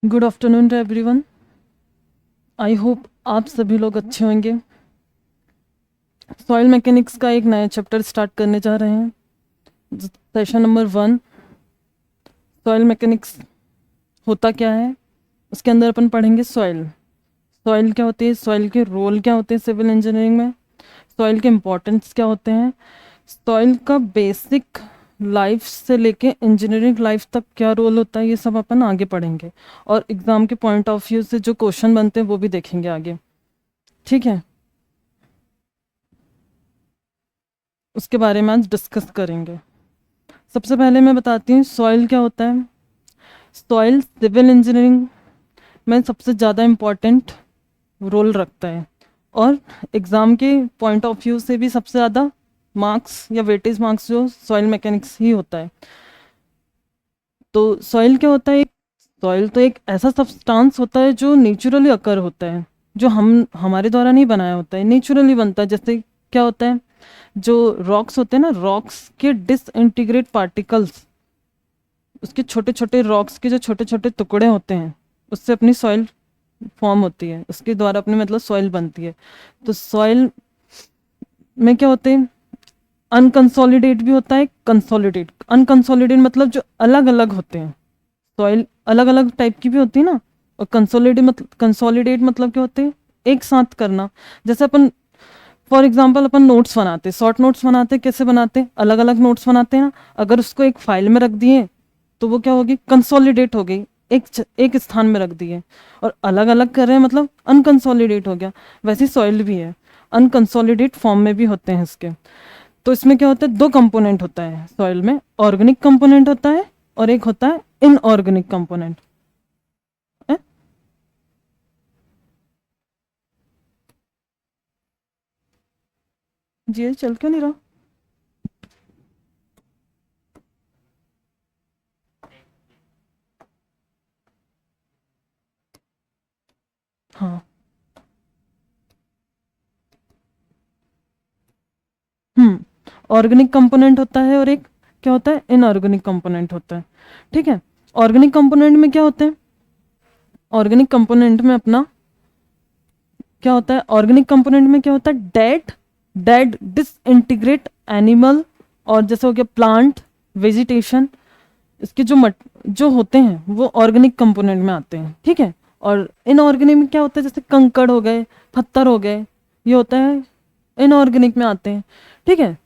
Good afternoon to everyone. I hope आप सभी लोग अच्छे होंगे। सॉइल मैकेनिक्स का एक नया चैप्टर स्टार्ट करने जा रहे हैं। सेशन नंबर 1, सॉइल मैकेनिक्स होता क्या है। उसके अंदर अपन पढ़ेंगे सॉइल। सॉइल क्या होती है, सॉइल के रोल क्या होते हैं सिविल इंजीनियरिंग में, सॉइल के इम्पोर्टेंस क्या होते हैं, सॉइल का बेसिक लाइफ से लेके इंजीनियरिंग लाइफ तक क्या रोल होता है, ये सब अपन आगे पढ़ेंगे। और एग्ज़ाम के पॉइंट ऑफ व्यू से जो क्वेश्चन बनते हैं वो भी देखेंगे आगे। ठीक है, उसके बारे में आज डिस्कस करेंगे। सबसे पहले मैं बताती हूँ सॉइल क्या होता है। सॉइल सिविल इंजीनियरिंग में सबसे ज़्यादा इम्पॉर्टेंट रोल रखता है और एग्ज़ाम के पॉइंट ऑफ व्यू से भी सबसे ज़्यादा मार्क्स या वेटेज मार्क्स जो सॉइल मैकेनिक्स ही होता है। तो सॉइल क्या होता है, सॉइल तो एक ऐसा सब्सटेंस होता है जो नेचुरली अकर होता है, जो हम हमारे द्वारा नहीं बनाया होता है, नेचुरली बनता है। जैसे क्या होता है, जो रॉक्स होते हैं ना, रॉक्स के डिसइंटीग्रेट पार्टिकल्स, उसके छोटे छोटे रॉक्स के जो छोटे छोटे टुकड़े होते हैं, उससे अपनी सॉइल फॉर्म होती है, उसके द्वारा अपनी मतलब सॉइल बनती है। तो सॉइल में क्या होते हैं, अनकंसोलिडेट भी होता है, कंसोलिडेट। अनकंसोलिडेट मतलब जो अलग अलग होते हैं, सॉइल अलग अलग टाइप की भी होती है ना। और कंसोलिडेट मतलब क्या होते हैं, एक साथ करना। जैसे अपन फॉर एग्जाम्पल अपन नोट्स बनाते, शॉर्ट नोट्स बनाते, कैसे बनाते, अलग अलग नोट्स बनाते हैं ना। अगर उसको एक फाइल में रख दिए तो वो क्या होगी, कंसोलिडेट हो गई, एक स्थान में रख दिए। और अलग अलग कर रहे हैं मतलब अनकंसोलिडेट हो गया। वैसे सॉइल भी है, अनकंसोलिडेट फॉर्म में भी होते हैं इसके। तो इसमें क्या होता है, दो कंपोनेंट होता है सॉइल में, ऑर्गेनिक कंपोनेंट होता है और एक होता है इनऑर्गेनिक कंपोनेंट। जी ये चल क्यों नहीं रहा। हाँ, ऑर्गेनिक कंपोनेंट होता है और एक क्या होता है, इनऑर्गेनिक कंपोनेंट होता है। ठीक है, ऑर्गेनिक कंपोनेंट में क्या होते हैं, ऑर्गेनिक कंपोनेंट में अपना क्या होता है, ऑर्गेनिक कंपोनेंट में क्या होता है, डेड डेड डिसइंटीग्रेट एनिमल, और जैसे हो गया प्लांट, वेजिटेशन, इसके जो होते हैं वो ऑर्गेनिक कंपोनेंट में आते हैं। ठीक है, और इनऑर्गेनिक में क्या होता है, जैसे कंकड़ हो गए, पत्थर हो गए, ये होता है इनऑर्गेनिक में आते हैं। ठीक है,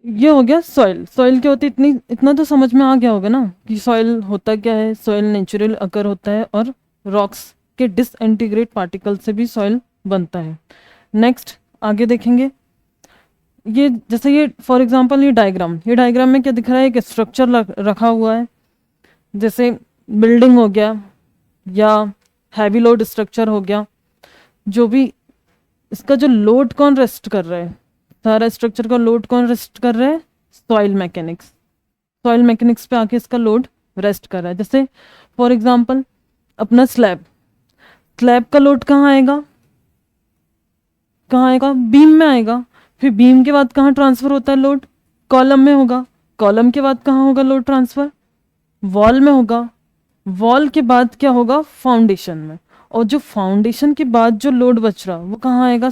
ये हो गया सॉइल। सॉइल क्या होती है, इतना तो समझ में आ गया होगा ना कि सॉइल होता क्या है। सॉइल नेचुरल अकर होता है और रॉक्स के डिसइंटीग्रेट पार्टिकल से भी सॉइल बनता है। नेक्स्ट आगे देखेंगे, ये जैसे ये फॉर एग्जांपल ये डायग्राम में क्या दिख रहा है, एक स्ट्रक्चर रखा हुआ है, जैसे बिल्डिंग हो गया या हैवी लोड स्ट्रक्चर हो गया। जो भी इसका जो लोड कौन रेस्ट कर रहा है, सारा स्ट्रक्चर का लोड कौन रेस्ट कर रहा है, सॉइल मैकेनिक्स। सॉइल मैकेनिक्स पे आके इसका लोड रेस्ट कर रहा है। जैसे फॉर एग्जांपल अपना स्लैब, स्लैब का लोड कहाँ आएगा, कहाँ आएगा, बीम में आएगा। फिर बीम के बाद कहाँ ट्रांसफर होता है लोड, कॉलम में होगा। कॉलम के बाद कहाँ होगा लोड ट्रांसफर, वॉल में होगा। वॉल के बाद क्या होगा, फाउंडेशन में। और जो फाउंडेशन के बाद जो लोड बच रहा वो कहाँ आएगा,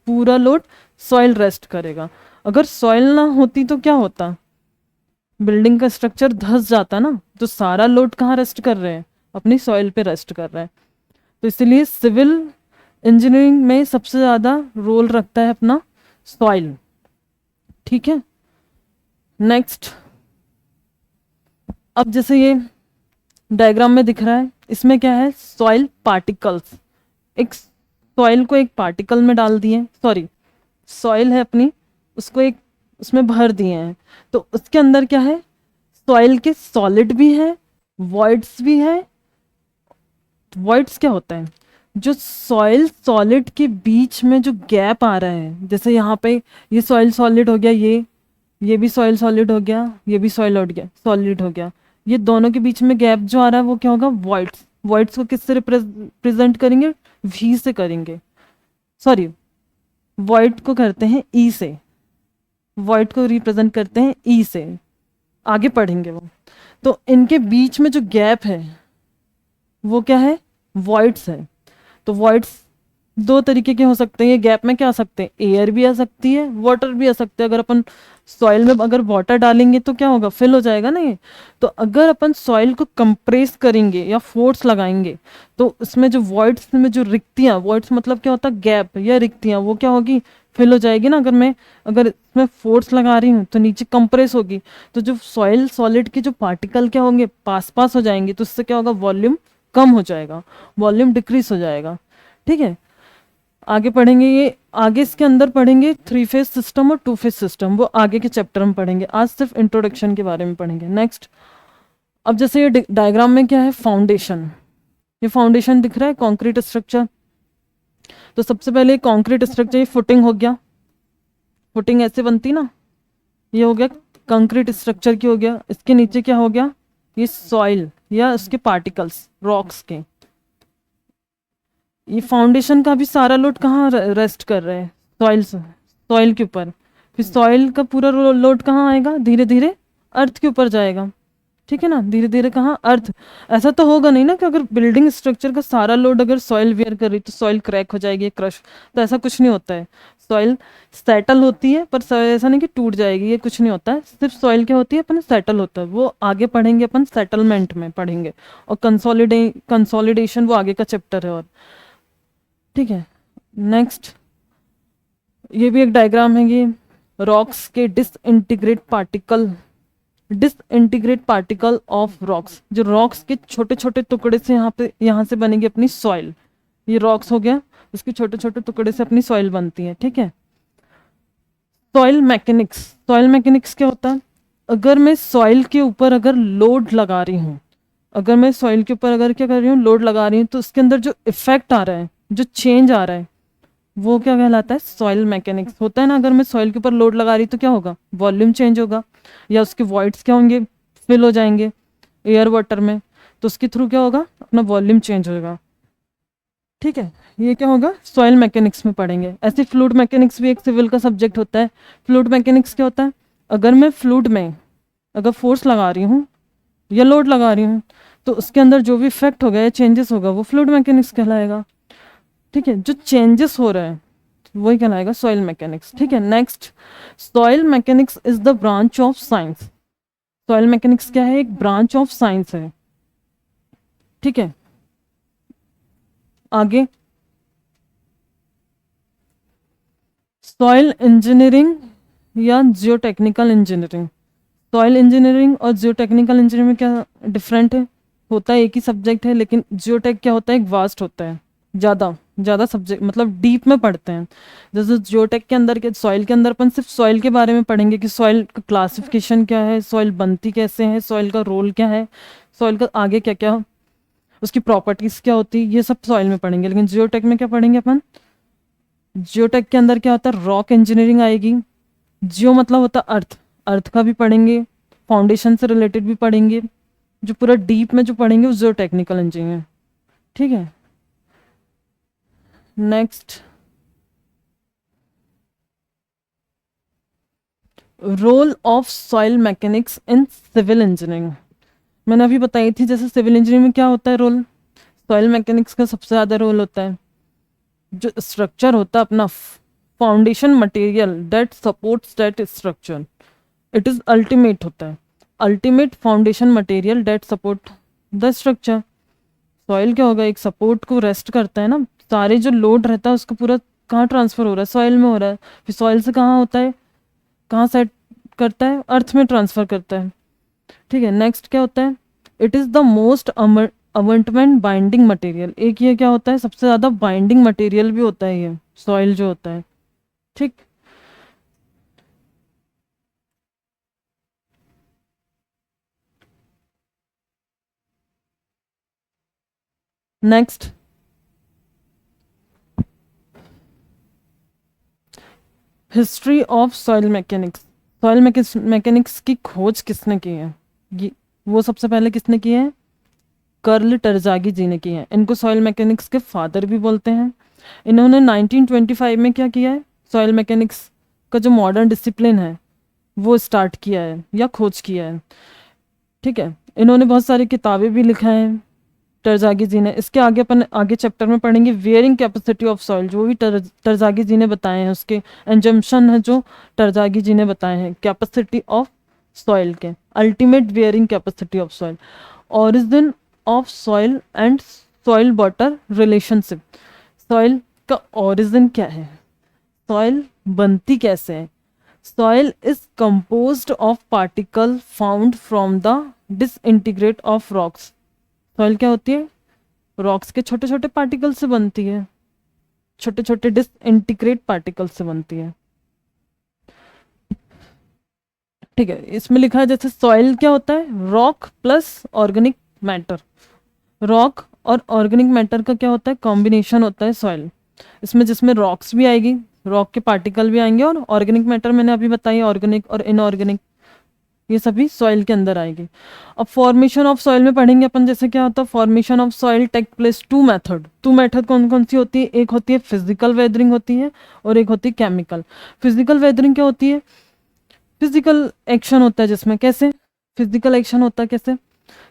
पूरा लोड सॉइल रेस्ट करेगा। अगर सॉइल ना होती तो क्या होता, बिल्डिंग का स्ट्रक्चर धंस जाता ना। तो सारा लोड कहाँ रेस्ट कर रहे हैं, अपनी सॉइल पे रेस्ट कर रहा है। तो इसलिए सिविल इंजीनियरिंग में सबसे ज़्यादा रोल रखता है अपना सॉइल। ठीक है, नेक्स्ट, अब जैसे ये डायग्राम में दिख रहा है, इसमें क्या है, सॉइल पार्टिकल्स। एक सॉइल को एक पार्टिकल में डाल दिए, सॉरी सॉइल है अपनी, उसको एक उसमें भर दिए हैं। तो उसके अंदर क्या है, सॉइल के सॉलिड भी है, वॉइड्स भी है। वॉइड्स क्या होता है, जो सॉइल सॉलिड के बीच में जो गैप आ रहा है, जैसे यहाँ पे ये सॉइल सॉलिड हो गया, ये भी सॉइल सॉलिड हो गया, ये भी सॉइल सॉलिड हो गया। ये दोनों के बीच में गैप जो आ रहा है वो क्या होगा, वॉइड्स। वॉइड्स को किससे रिप्रेजेंट करेंगे, वी से करेंगे, सॉरी वॉइड को करते हैं ई से, वॉइड को रिप्रेजेंट करते हैं ई से, आगे पढ़ेंगे वो। तो इनके बीच में जो गैप है, वो क्या है, वॉइड्स है। तो वॉइड्स दो तरीके के हो सकते हैं, ये गैप में क्या आ सकते हैं, एयर भी आ सकती है, वाटर भी आ सकते हैं। अगर अपन सॉइल में अगर वाटर डालेंगे तो क्या होगा, फिल हो जाएगा ना ये। तो अगर अपन सॉइल को कंप्रेस करेंगे या फोर्स लगाएंगे तो उसमें जो वॉइड्स में जो रिक्तियाँ, वॉइड्स मतलब क्या होता है, गैप या रिक्तियाँ, वो क्या होगी, फिल हो जाएगी ना। अगर इसमें फोर्स लगा रही हूँ तो नीचे कंप्रेस होगी, तो जो सॉइल सॉलिड के जो पार्टिकल क्या होंगे, पास पास हो जाएंगे, तो उससे क्या होगा, वॉल्यूम कम हो जाएगा, वॉल्यूम डिक्रीज हो जाएगा। ठीक है, आगे पढ़ेंगे ये, आगे इसके अंदर पढ़ेंगे 3 फेज सिस्टम और 2 फेज सिस्टम, वो आगे के चैप्टर में पढ़ेंगे, आज सिर्फ इंट्रोडक्शन के बारे में पढ़ेंगे। नेक्स्ट, अब जैसे ये डायग्राम में क्या है, फाउंडेशन, ये फाउंडेशन दिख रहा है, कंक्रीट स्ट्रक्चर। तो सबसे पहले कंक्रीट स्ट्रक्चर, ये फुटिंग हो गया, फुटिंग ऐसे बनती ना, ये हो गया कंक्रीट स्ट्रक्चर की हो गया। इसके नीचे क्या हो गया, ये सॉइल या उसके पार्टिकल्स, रॉक्स के। ये फाउंडेशन का भी सारा लोड कहाँ रेस्ट कर रहा है, सॉइल से, सॉइल के ऊपर। फिर सॉइल का पूरा लोड कहाँ आएगा, धीरे धीरे अर्थ के ऊपर जाएगा। ठीक है ना, धीरे धीरे कहाँ, अर्थ। ऐसा तो होगा नहीं ना कि अगर बिल्डिंग स्ट्रक्चर का सारा लोड अगर सॉइल वेयर कर रही तो सॉइल क्रैक हो जाएगी, क्रश, तो ऐसा कुछ नहीं होता है। सॉइल सेटल होती है, पर ऐसा नहीं कि टूट जाएगी, ये कुछ नहीं होता है। सिर्फ सॉइल क्या होती है, अपन सेटल होता है, वो आगे पढ़ेंगे, अपन सेटलमेंट में पढ़ेंगे। और कंसोलिडेशन वो आगे का चैप्टर है। और ठीक है, नेक्स्ट, ये भी एक डायग्राम है, ये रॉक्स के डिसइंटीग्रेट पार्टिकल ऑफ रॉक्स, जो रॉक्स के छोटे छोटे टुकड़े से यहाँ से बनेगी अपनी सॉइल। ये रॉक्स हो गया, उसके छोटे छोटे टुकड़े से अपनी सॉइल बनती है। ठीक है, सॉइल मैकेनिक्स, सॉइल मैकेनिक्स क्या होता है, अगर मैं सॉइल के ऊपर अगर लोड लगा रही हूँ, अगर मैं सॉइल के ऊपर अगर क्या कर रही हूँ, लोड लगा रही हूँ, तो उसके अंदर जो इफेक्ट आ रहा है, जो चेंज आ रहा है, वो क्या कहलाता है, सॉइल मैकेनिक्स होता है ना। अगर मैं सॉइल के ऊपर लोड लगा रही तो क्या होगा, वॉल्यूम चेंज होगा, या उसके वॉइड्स क्या होंगे, फिल हो जाएंगे एयर वाटर में, तो उसके थ्रू क्या होगा, अपना वॉल्यूम चेंज होगा। ठीक है, ये क्या होगा, सॉइल मैकेनिक्स में पढ़ेंगे। ऐसे फ्लूइड मैकेनिक्स भी एक सिविल का सब्जेक्ट होता है। फ्लूइड मैकेनिक्स क्या होता है, अगर मैं फ्लूइड में अगर फोर्स लगा रही हूँ या लोड लगा रही हूँ, तो उसके अंदर जो भी इफेक्ट होगा या चेंजेस होगा, वो फ्लूइड मैकेनिक्स कहलाएगा। ठीक है, जो चेंजेस हो रहा है वही कहलाएगा सॉइल मैकेनिक्स। ठीक है, next, soil mechanics is the branch of science. Soil mechanics क्या है, एक ब्रांच ऑफ साइंस है। ठीक है, आगे, सॉइल इंजीनियरिंग या जियोटेक्निकल इंजीनियरिंग। सॉइल इंजीनियरिंग और जियोटेक्निकल इंजीनियरिंग में क्या डिफरेंट है, होता है एक ही सब्जेक्ट है, लेकिन जियोटेक क्या होता है, एक वास्ट होता है, ज़्यादा ज़्यादा सब्जेक्ट, मतलब डीप में पढ़ते हैं। जैसे जियोटेक के अंदर के सॉइल के अंदर अपन सिर्फ सॉइल के बारे में पढ़ेंगे कि सॉइल का क्लासिफिकेशन क्या है, सॉइल बनती कैसे है, सॉइल का रोल क्या है, सॉइल का आगे क्या क्या, उसकी प्रॉपर्टीज क्या होती है, ये सब सॉइल में पढ़ेंगे। लेकिन जियोटेक में क्या पढ़ेंगे अपन, जियोटेक के अंदर क्या होता है, रॉक इंजीनियरिंग आएगी। जियो मतलब होता है अर्थ, अर्थ का भी पढ़ेंगे, फाउंडेशन से रिलेटेड भी पढ़ेंगे, जो पूरा डीप में जो पढ़ेंगे वो जियोटेक्निकल इंजीनियर। ठीक है, next, role of soil mechanics in civil engineering. मैंने अभी बताई थी, जैसे सिविल इंजीनियरिंग में क्या होता है रोल, सॉइल मैकेनिक्स का सबसे ज़्यादा रोल होता है। जो स्ट्रक्चर होता है अपना, foundation material that supports that structure, it is ultimate होता है, ultimate foundation material that support the structure. Soil क्या होगा, एक सपोर्ट को रेस्ट करता है ना, सारे जो लोड रहता है उसको पूरा कहाँ ट्रांसफर हो रहा है, सॉइल में हो रहा है। फिर सॉइल से कहाँ होता है, कहाँ सेट करता है, अर्थ में ट्रांसफर करता है। ठीक है, नेक्स्ट क्या होता है, it is the most important binding material. एक ये क्या होता है, सबसे ज़्यादा बाइंडिंग मटेरियल भी होता है ये सॉइल जो होता है। ठीक, next, history of soil mechanics. Soil mechanics की खोज किसने की है, ये वो सबसे पहले किसने की है, कर्ल टरजागी जी ने की है। इनको सॉइल मैकेनिक्स के फादर भी बोलते हैं। इन्होंने 1925 में क्या किया है, सॉइल मैकेनिक्स का जो मॉडर्न डिसिप्लिन है वो स्टार्ट किया है या खोज किया है। ठीक है, इन्होंने बहुत सारी किताबें भी लिखा है, टरजागी जी ने। इसके आगे अपन आगे चैप्टर में पढ़ेंगे वेयरिंग कैपेसिटी ऑफ सॉइल, जो भी टरजागी जी ने बताए हैं उसके एंजम्पशन है जो टरजागी जी ने बताए हैं कैपेसिटी ऑफ सॉइल के। Ultimate wearing capacity of soil, origin of soil and soil water relationship. Soil का ओरिजिन क्या है, सॉइल बनती कैसे है। Soil is composed of particle found from the disintegrate of rocks. Soil क्या होती है, रॉक्स के छोटे छोटे पार्टिकल से बनती है, छोटे छोटे डिसइंटीग्रेट पार्टिकल से बनती है। ठीक है, इसमें लिखा है जैसे सॉइल क्या होता है, rock plus organic matter. Rock और ऑर्गेनिक मैटर का क्या होता है, कॉम्बिनेशन होता है सॉइल। इसमें जिसमें रॉक्स भी आएगी, रॉक के पार्टिकल भी आएंगे, और ऑर्गेनिक मैटर मैंने अभी बताई ऑर्गेनिक और इनऑर्गेनिक, ये सभी सॉइल के अंदर आएगी। अब फॉर्मेशन ऑफ सॉइल में पढ़ेंगे अपन, जैसे क्या होता है formation of soil take place two method. Two method कौन कौन सी होती है, एक होती है फिजिकल वेदरिंग होती है और एक होती है केमिकल। फिजिकल वेदरिंग क्या होती है, फिजिकल एक्शन होता है जिसमें, कैसे फिजिकल एक्शन होता है कैसे,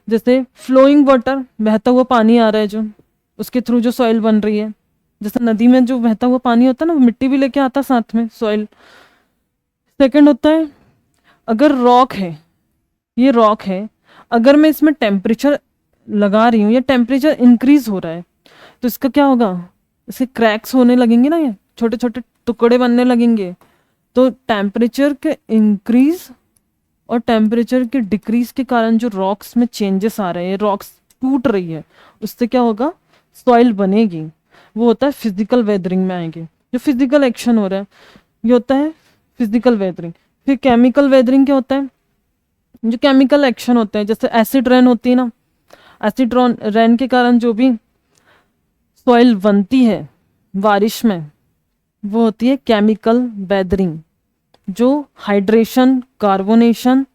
जैसे फ्लोइंग वाटर, बहता हुआ पानी आ रहा है जो, उसके थ्रू जो सॉइल बन रही है। जैसे नदी में जो बहता हुआ पानी होता है ना, मिट्टी भी लेके आता साथ में सॉइल। सेकंड होता है अगर रॉक है, ये रॉक है, अगर मैं इसमें टेम्परेचर लगा रही हूँ या टेम्परेचर इंक्रीज हो रहा है तो इसका क्या होगा, इसके क्रैक्स होने लगेंगे ना, ये छोटे छोटे टुकड़े बनने लगेंगे। तो टेम्परेचर के इंक्रीज और टेम्परेचर के डिक्रीज के कारण जो रॉक्स में चेंजेस आ रहे हैं, रॉक्स टूट रही है, उससे क्या होगा, सॉइल बनेगी। वो होता है फिजिकल वेदरिंग में आएंगे, जो फिजिकल एक्शन हो रहा है ये होता है फिजिकल वेदरिंग। फिर केमिकल वेदरिंग क्या होता है, जो केमिकल एक्शन होते हैं, जैसे एसिड रेन होती है ना, एसिड रेन के कारण जो भी सॉइल बनती है बारिश में, वो होती है केमिकल वेदरिंग। जो hydration, carbonation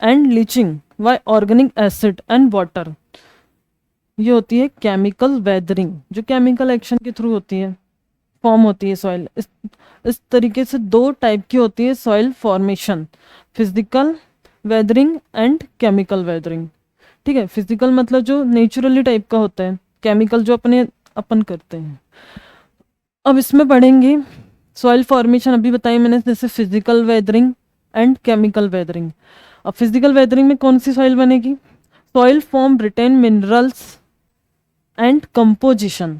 and leaching by organic acid and water, ये होती है केमिकल वेदरिंग, जो केमिकल एक्शन के थ्रू होती है, फॉर्म होती है सॉइल। इस तरीके से दो टाइप की होती है soil formation, physical weathering and chemical weathering. ठीक है, फिजिकल मतलब जो नेचुरली टाइप का होता है, केमिकल जो अपन करते हैं। अब इसमें पढ़ेंगे सॉइल फॉर्मेशन, अभी बताई मैंने, जैसे physical weathering and chemical weathering. अब फिजिकल वेदरिंग में कौन सी सॉइल बनेगी, soil form retain minerals and composition.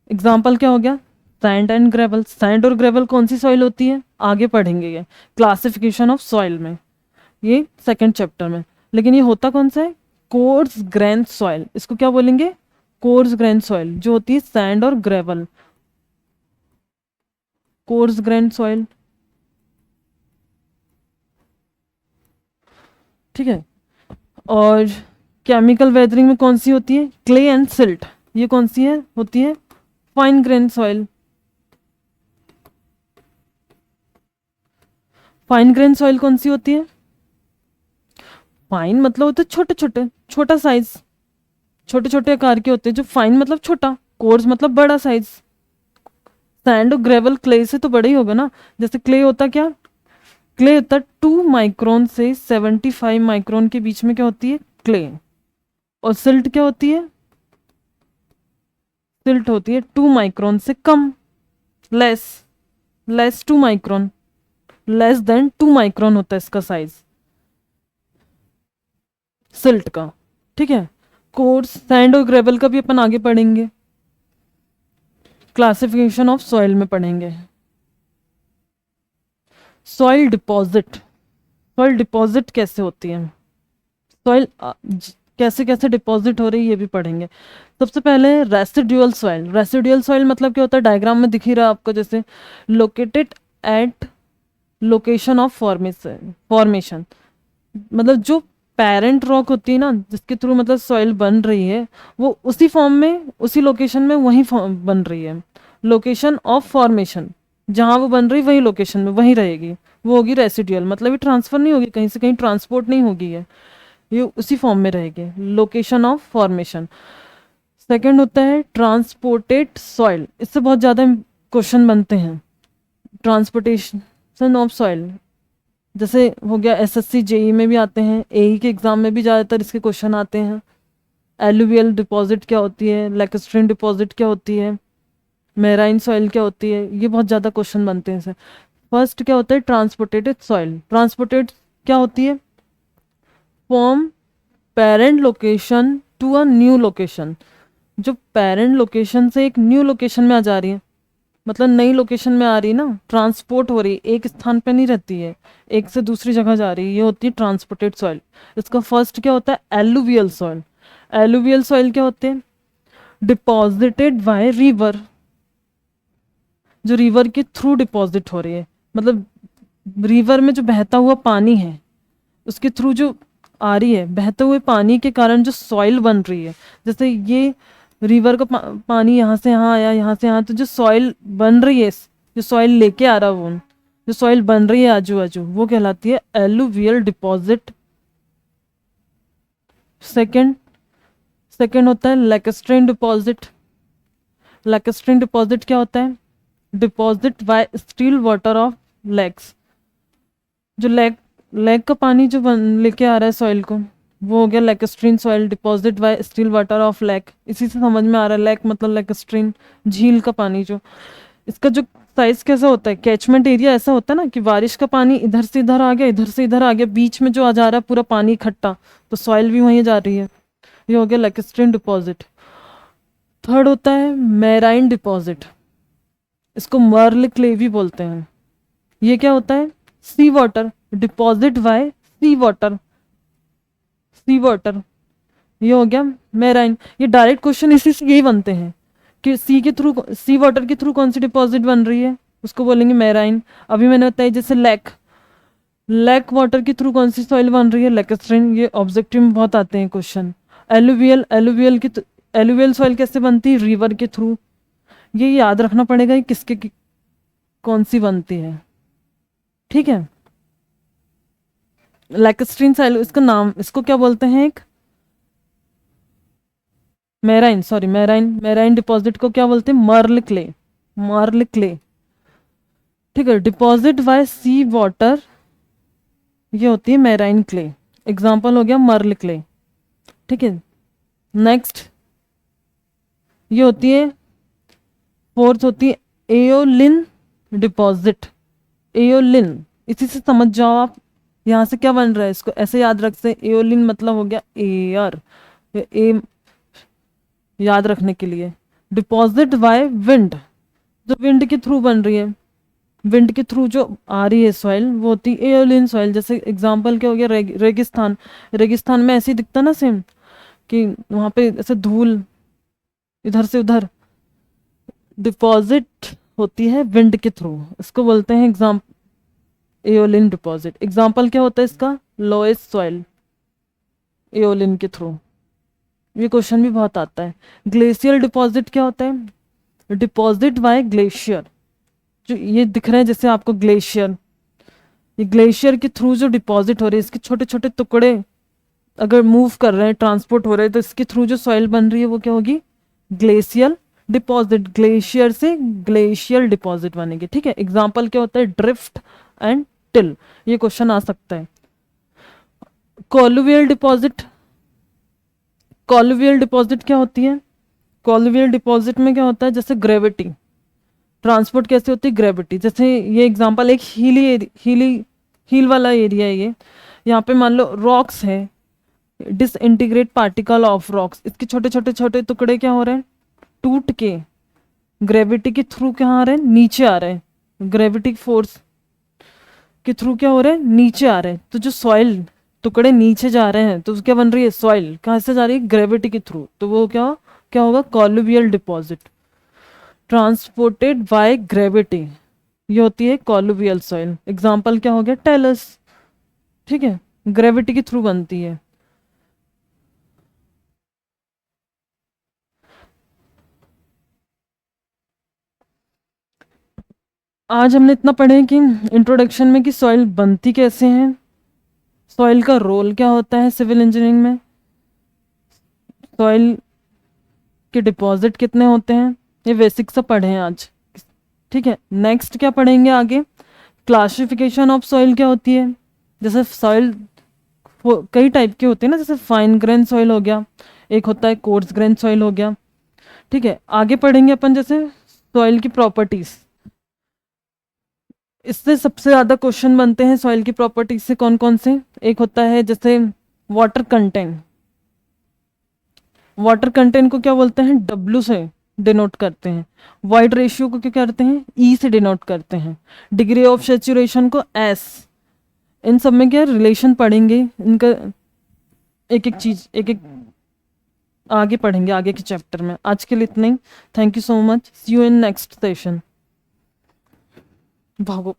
Example क्या हो गया, सैंड एंड ग्रेवल। सैंड और ग्रेवल कौन सी सॉइल होती है, आगे पढ़ेंगे ये क्लासिफिकेशन ऑफ सॉइल में, ये सेकंड चैप्टर में। लेकिन ये होता कौन सा है, कोर्स ग्रेन सॉइल। इसको क्या बोलेंगे, कोर्स ग्रेन सॉइल, जो होती है सैंड और ग्रेवल, कोर्स ग्रेन सॉइल। ठीक है, और केमिकल वेदरिंग में कौन सी होती है, क्ले एंड सिल्ट। ये कौन सी है, होती है fine grain soil. Fine grain soil कौन सी होती है, फाइन मतलब होते छोटे छोटे, छोटा साइज, छोटे छोटे आकार के होते हैं, जो फाइन मतलब छोटा, कोर्स मतलब बड़ा साइज। सैंड और ग्रेवल क्ले से तो बड़ा ही होगा ना। जैसे क्ले होता क्या, क्ले होता 2 माइक्रोन से 75 माइक्रोन के बीच में क्या होती है, क्ले। और सिल्ट क्या होती है, सिल्ट होती है 2 माइक्रोन से कम, less, less 2 micron, less than 2 micron होता है इसका साइज सिल्ट का। ठीक है, कोर्स सैंड और ग्रेवल का भी अपन आगे पढ़ेंगे, क्लासिफिकेशन ऑफ सॉइल में पढ़ेंगे। सॉइल डिपॉजिट, सॉइल डिपॉजिट कैसे होती है, सॉइल कैसे कैसे डिपॉजिट हो रही है ये भी पढ़ेंगे। सबसे पहले रेसिडुअल सॉइल। रेसिडुअल सॉइल मतलब क्या होता है, डायग्राम में दिख ही रहा है आपको, जैसे located at location of formation, मतलब जो पेरेंट रॉक होती है ना, जिसके थ्रू मतलब सॉइल बन रही है, वो उसी फॉर्म में, उसी लोकेशन में वही बन रही है। लोकेशन ऑफ फॉर्मेशन, जहाँ वो बन रही वही लोकेशन में वही रहेगी, वो होगी रेसिडुअल, मतलब ये ट्रांसफर नहीं होगी, कहीं से कहीं ट्रांसपोर्ट नहीं होगी, ये उसी फॉर्म में रहेगी, लोकेशन ऑफ फॉर्मेशन। सेकंड होता है ट्रांसपोर्टेड सॉइल। इससे बहुत ज़्यादा क्वेश्चन बनते हैं, ट्रांसपोर्टेशन ऑफ सॉइल, जैसे हो गया एसएससी जेई में भी आते हैं, एई के एग्जाम में भी ज़्यादातर इसके क्वेश्चन आते हैं। एलुवियल डिपॉजिट क्या होती है, लैक्स्ट्रीन डिपॉजिट क्या होती है, मेराइन सॉइल क्या होती है, ये बहुत ज़्यादा क्वेश्चन बनते हैं सर। फर्स्ट क्या होता है, ट्रांसपोर्टेड सॉइल। ट्रांसपोर्टेड क्या होती है, from parent location to a new location. जो पेरेंट लोकेशन से एक न्यू लोकेशन में आ जा रही है, मतलब नई लोकेशन में आ रही है ना, ट्रांसपोर्ट हो रही है, एक स्थान पे नहीं रहती है, एक से दूसरी जगह जा रही है, ये होती है ट्रांसपोर्टेड सॉइल। इसका फर्स्ट क्या होता है, एलुवियल सॉइल। एलुवियल सॉइल क्या होते हैं, डिपॉजिटेड बाय रिवर, जो रिवर के थ्रू डिपॉजिट हो रही है, मतलब रिवर में जो बहता हुआ पानी है उसके थ्रू जो आ रही है, बहते हुए पानी के कारण जो सॉइल बन रही है, जैसे ये रिवर का पानी यहाँ से यहाँ आया, यहाँ से यहाँ, तो जो सॉइल बन रही है, जो सॉइल लेके आ रहा है वो, जो सॉइल बन रही है आजू बाजू, वो कहलाती है एलुवियल डिपॉजिट। सेकंड सेकंड होता है लैक्स्ट्रीन डिपॉजिट। लैक्स्ट्रीन डिपॉजिट क्या होता है, deposit by still water of lakes. जो लेक का पानी जो लेके आ रहा है सॉइल को, वो हो गया lacustrine soil, deposit by still water of lake. इसी से समझ में आ रहा है, लेक मतलब लैक्स्ट्रीन, झील का पानी। जो इसका जो साइज कैसा होता है, कैचमेंट एरिया ऐसा होता है ना कि बारिश का पानी इधर से इधर आ गया, इधर से इधर आ गया, बीच में जो आ जा रहा है पूरा पानी इकट्ठा, तो सॉइल भी वहीं जा रही है, ये हो गया लैक्स्ट्रीन डिपॉजिट। थर्ड होता है मैराइन डिपॉजिट, इसको मर्ल क्ले भी बोलते हैं। ये क्या होता है, सी वाटर, डिपॉजिट बाय सी वाटर, सी वाटर, ये हो गया मैराइन। ये डायरेक्ट क्वेश्चन इसी से यही बनते हैं कि सी के थ्रू, सी वाटर के थ्रू कौन सी डिपॉजिट बन रही है, उसको बोलेंगे मैराइन। अभी मैंने बताया जैसे लेक वाटर के थ्रू कौन सी सॉइल बन रही है, लैक्स्ट्रीन। ये ऑब्जेक्टिव में बहुत आते हैं क्वेश्चन। एलुवियल सॉइल कैसे बनती है, रिवर के थ्रू। ये याद रखना पड़ेगा कि कौन सी बनती है, ठीक है। लैक्स्ट्रीन सॉइल, इसका नाम, इसको क्या बोलते हैं, एक मैराइन डिपॉजिट को क्या बोलते हैं, मर्ल क्ले, ठीक है। डिपॉजिट बाय सी वाटर, ये होती है मैराइन क्ले, एग्जाम्पल हो गया मर्ल क्ले, ठीक है। नेक्स्ट ये होती है, फोर्थ होती है एओलिन डिपॉजिट। एओलिन, इसी से समझ जाओ आप, यहाँ से क्या बन रहा है, इसको ऐसे याद रख से, एओलिन मतलब हो गया एयर, ए याद रखने के लिए। डिपॉजिट बाय विंड, जो विंड के थ्रू बन रही है, विंड के थ्रू जो आ रही है सॉइल, वो होती है एओलिन सॉइल। जैसे एग्जांपल क्या हो गया, रेगिस्तान में ऐसे ही दिखता ना सेम, कि वहाँ पे ऐसे धूल इधर से उधर, डिपॉजिट होती है विंड के थ्रू, इसको बोलते हैं एओलिन डिपॉजिट। एग्जाम्पल क्या होता है इसका, लोएस्ट सॉइल, एओलिन के थ्रू। ये क्वेश्चन भी बहुत आता है। ग्लेशियल डिपॉजिट क्या होता है, डिपॉजिट बाय ग्लेशियर। जो ये दिख रहा है जैसे आपको ग्लेशियर, ये ग्लेशियर के थ्रू जो डिपॉजिट हो रही है, इसके छोटे छोटे टुकड़े अगर मूव कर रहे हैं, ट्रांसपोर्ट हो रहे हैं, तो इसके थ्रू जो सॉइल बन रही है वो क्या होगी, ग्लेशियल डिपॉजिट। ग्लेशियर से ग्लेशियल डिपॉजिट बनेगी, ठीक है। एग्जाम्पल क्या होता है, ड्रिफ्ट एंड टिल, ये क्वेश्चन आ सकता है। कॉलुवियल डिपॉजिट, कॉलुवियल डिपॉजिट क्या होती है, कॉलुवियल डिपॉजिट में क्या होता है, जैसे ग्रेविटी, ट्रांसपोर्ट कैसे होती है, ग्रेविटी। जैसे ये एग्जांपल एक हील वाला एरिया है, ये यहाँ पे मान लो रॉक्स है, डिसइंटीग्रेट पार्टिकल ऑफ रॉक्स, इसके छोटे छोटे छोटे टुकड़े क्या हो रहे हैं, टूट के ग्रेविटी के थ्रू क्या आ रहे हैं, नीचे आ रहे हैं, ग्रेविटी फोर्स के थ्रू क्या हो रहे हैं, नीचे आ रहे हैं। तो जो सॉइल टुकड़े नीचे जा रहे हैं, तो क्या बन रही है, सॉइल कहाँ से जा रही है, ग्रेविटी के थ्रू, तो वो क्या क्या होगा, कॉलुवियल डिपॉजिट। ट्रांसपोर्टेड बाय ग्रेविटी, ये होती है कॉलुवियल सॉइल। एग्जाम्पल क्या हो गया, टेलस, ठीक है, ग्रेविटी के थ्रू बनती है। आज हमने इतना पढ़े कि इंट्रोडक्शन में कि सॉइल बनती कैसे हैं, सॉइल का रोल क्या होता है सिविल इंजीनियरिंग में, सॉइल के डिपॉजिट कितने होते हैं, ये बेसिक सा पढ़े हैं आज, ठीक है। नेक्स्ट क्या पढ़ेंगे आगे, क्लासिफिकेशन ऑफ सॉइल क्या होती है, जैसे सॉइल कई टाइप के होते हैं ना, जैसे फाइन ग्रेन सॉइल हो गया, एक होता है कोर्स ग्रेन सॉइल हो गया। ठीक है, आगे पढ़ेंगे अपन जैसे सॉइल की प्रॉपर्टीज। इससे सबसे ज्यादा क्वेश्चन बनते हैं सॉइल की प्रॉपर्टीज से। कौन कौन से? एक होता है जैसे वाटर कंटेंट। वाटर कंटेंट को क्या बोलते हैं? W से डिनोट करते हैं। वाइड रेशियो को क्या करते हैं? E से डिनोट करते हैं। डिग्री ऑफ सेचुरेशन को S। इन सब में क्या रिलेशन पढ़ेंगे इनका, एक एक चीज एक एक आगे पढ़ेंगे आगे के चैप्टर में। आज के लिए इतना ही। Thank you so much, see you in next session. भागो।